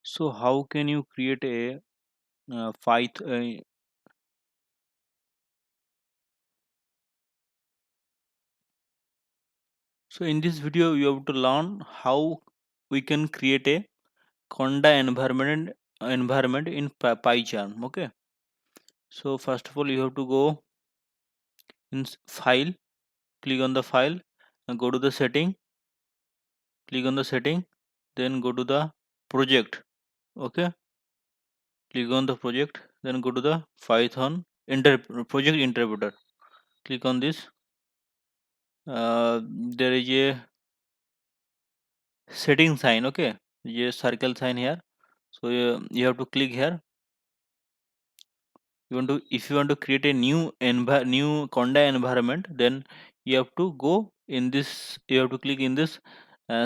So how can you create a Python? So in this video, you have to learn how we can create a Conda environment in PyCharm. Okay. So first of all, you have to go in File, click on the File, and go to the setting. Click on the setting, then go to the Project. Okay. Click on the project, then go to the Python project interpreter. Click on this. There is a setting sign. Okay, a circle sign here. So you have to click here. You want to, if you want to create a new conda environment, then you have to go in this. You have to click in this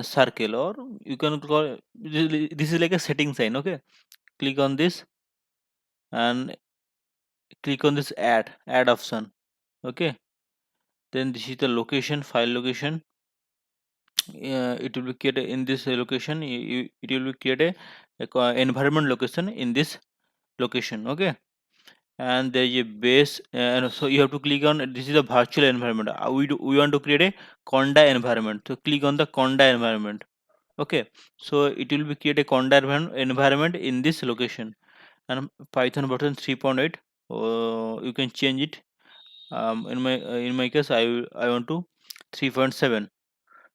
circle, or you can call this is like a setting sign. Okay, click on this and click on this add option. Okay, then this is the location, file location. It will be created in this location. It will be created environment location in this location. Okay, and there is a base, and so you have to click on this is a virtual environment. We want to create a conda environment, so click on the conda environment. Okay, so it will be create a conda environment in this location, and Python version 3.8. You can change it. In my case, I want to 3.7.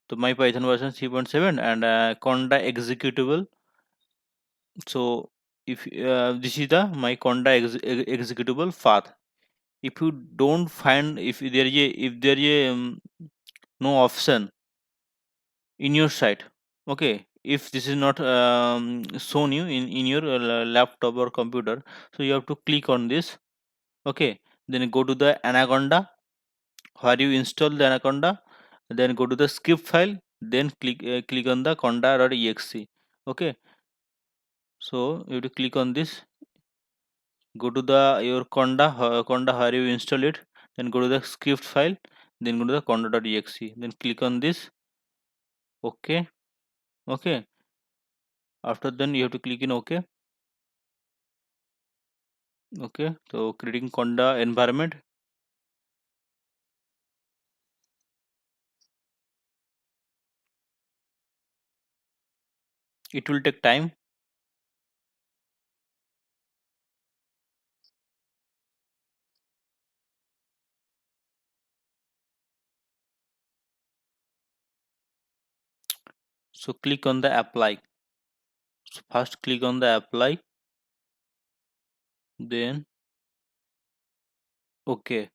So my Python version 3.7 and conda executable. So if this is the my conda executable path. If you don't find, if there is a no option in your site. Okay, if this is not shown you in your laptop or computer, so you have to click on this. Okay, then go to the anaconda where you install the anaconda, then go to the script file, then click on the conda.exe. Okay, so you have to click on this, go to the your conda where you install it, then go to the script file, then go to the conda.exe, then click on this. Okay, okay, after then you have to click in okay. Okay, so creating conda environment, it will take time. So click on the apply. So first click on the apply, then okay.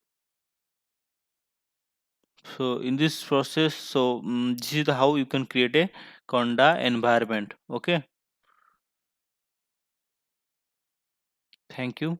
So in this process, so this is how you can create a conda environment. Okay, thank you.